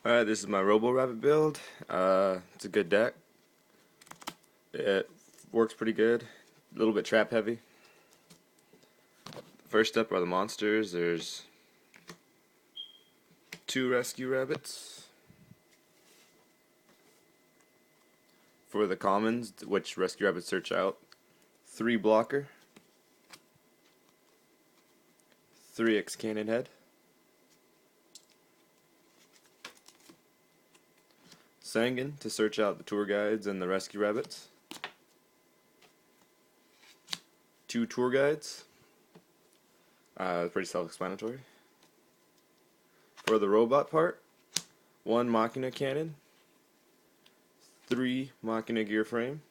Alright, this is my Robo Rabbit build. It's a good deck. It works pretty good. A little bit trap heavy. First up are the monsters. There's 2 rescue rabbits. For the commons, which rescue rabbits search out, 3 blocker, 3 X cannon head, Sanguine to search out the tour guides and the rescue rabbits, 2 tour guides, pretty self-explanatory. For the robot part, 1 Machina cannon, 3 Machina gear frame,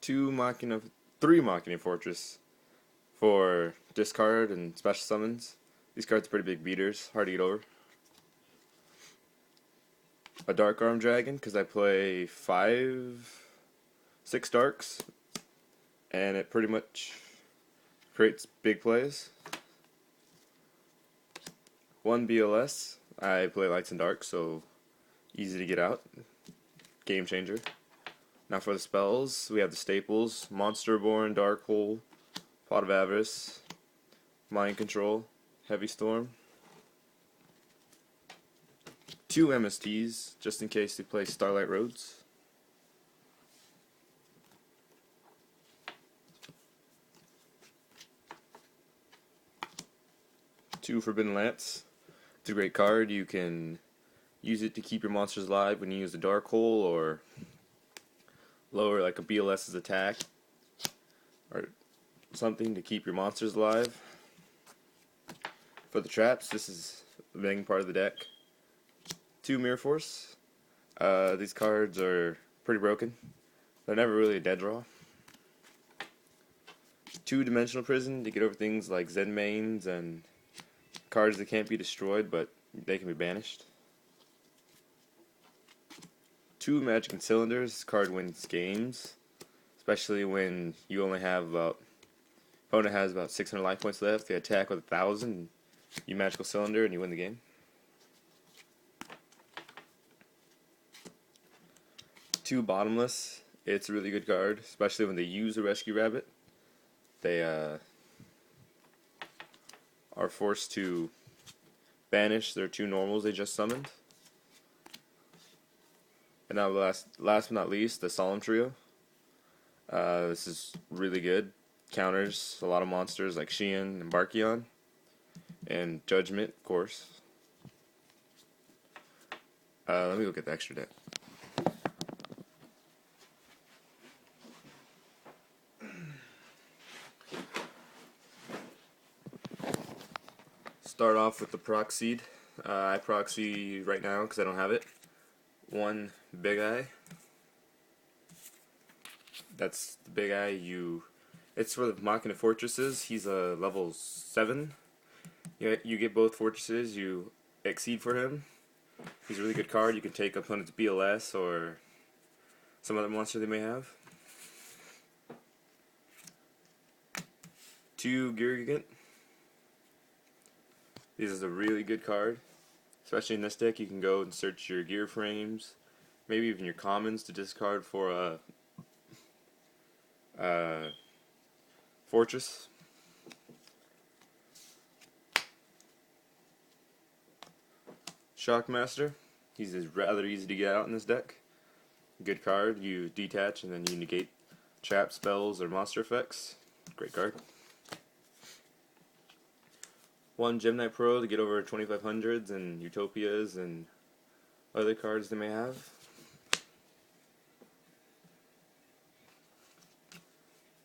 3 Machina fortress for discard and special summons. These cards are pretty big beaters, hard to get over. A Dark Arm Dragon, because I play 6 darks, and it pretty much creates big plays. 1 BLS, I play lights and darks, so easy to get out. Game changer. Now for the spells, we have the staples: Monsterborn, Dark Hole, Pot of Avarice, Mind Control, Heavy Storm. 2 MSTs, just in case they play Starlight Roads. Two Forbidden Lance. It's a great card. You can use it to keep your monsters alive when you use the Dark Hole, or lower like a BLS's attack, or something to keep your monsters alive. For the traps, this is the main part of the deck. 2 Mirror Force. These cards are pretty broken. They're never really a dead draw. 2 Dimensional Prison to get over things like Zen Mains and cards that can't be destroyed, but they can be banished. 2 Magic and Cylinders. This card wins games, especially when you only have opponent has about 600 life points left. They attack with 1,000. You Magical Cylinder and you win the game. 2 Bottomless. It's a really good card, especially when they use a Rescue Rabbit. They are forced to banish their 2 normals they just summoned. And now last but not least, the Solemn Trio. This is really good. Counters a lot of monsters like Xian and Barkion. And Judgment, of course. Let me go get the extra deck. Start off with the Proxied. I proxy right now because I don't have it. 1 Big Eye. That's the Big Eye. It's for the Machina Fortresses. He's a level 7. You get both fortresses. You exceed for him. He's a really good card. You can take opponent's BLS or some other monster they may have. 2 Gear Gigant. This is a really good card, especially in this deck. You can go and search your gear frames, maybe even your commons to discard for a fortress. Shockmaster. He's rather easy to get out in this deck. Good card. You detach and then you negate trap spells or monster effects. Great card. 1 Gemini Pro to get over 2500s and Utopias and other cards they may have.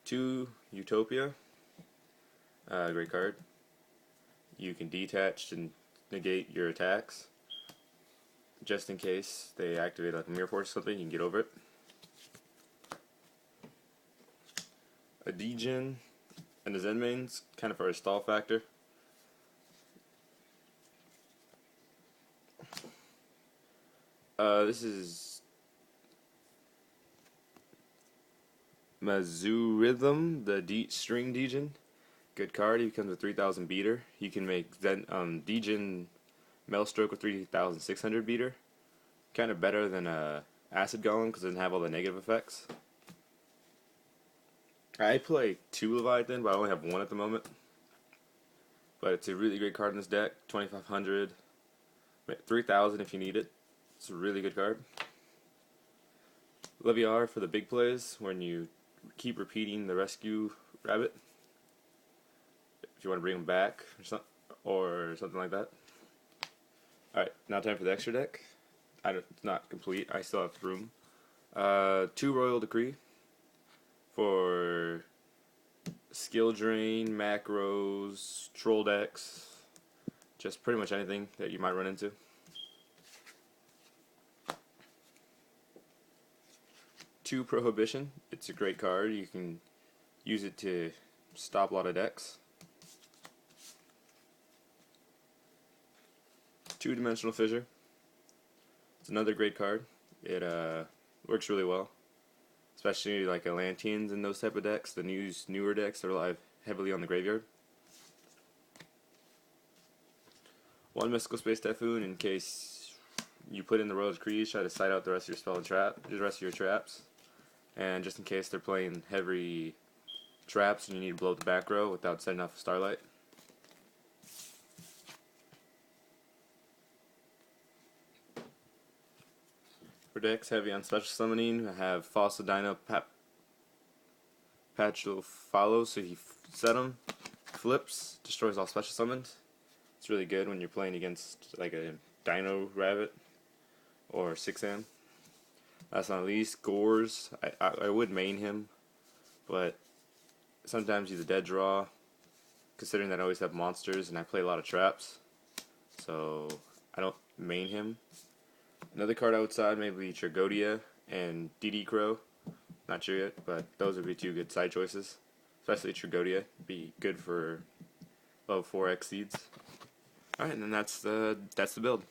2 Utopia. Great card. You can detach and negate your attacks, just in case they activate like a Mirror Force or something. You can get over it. A Degen and the Zen Mains, kind of for a stall factor. This is Mazu Rhythm, the string Degen. Good card. He becomes a 3,000 beater. You can make Degen Maelstrom with 3,600 beater. Kind of better than Acid Golem because it doesn't have all the negative effects. I play 2 Leviathan, but I only have 1 at the moment. But it's a really great card in this deck. 2,500, 3,000 if you need it. It's a really good card. Leviar for the big plays when you keep repeating the rescue rabbit. If you want to bring him back or something like that. Alright, now time for the extra deck. It's not complete. I still have room. 2 Royal Decree for skill drain, macros, troll decks, just pretty much anything that you might run into. Two Prohibition. It's a great card. You can use it to stop a lot of decks. 2-Dimensional Fissure. It's another great card. It works really well, especially like Atlanteans and those type of decks. The newer decks that rely heavily on the graveyard. 1 Mystical Space Typhoon in case you put in the Royal Decrees, try to side out the rest of your spell and the rest of your traps, and just in case they're playing heavy traps and you need to blow up the back row without setting off a Starlight. For decks heavy on special summoning, I have Fossil Dino Patchel follows, so he set him, flips, destroys all special summons. It's really good when you're playing against like a Dino Rabbit or 6-am. Last but not least, Gores. I would main him, but sometimes he's a dead draw, considering that I always have monsters and I play a lot of traps, so I don't main him. Another card outside maybe Tragodia and DD Crow. Not sure yet, but those would be 2 good side choices. Especially Tragodia, be good for level 4 X seeds. Alright, and then that's the build.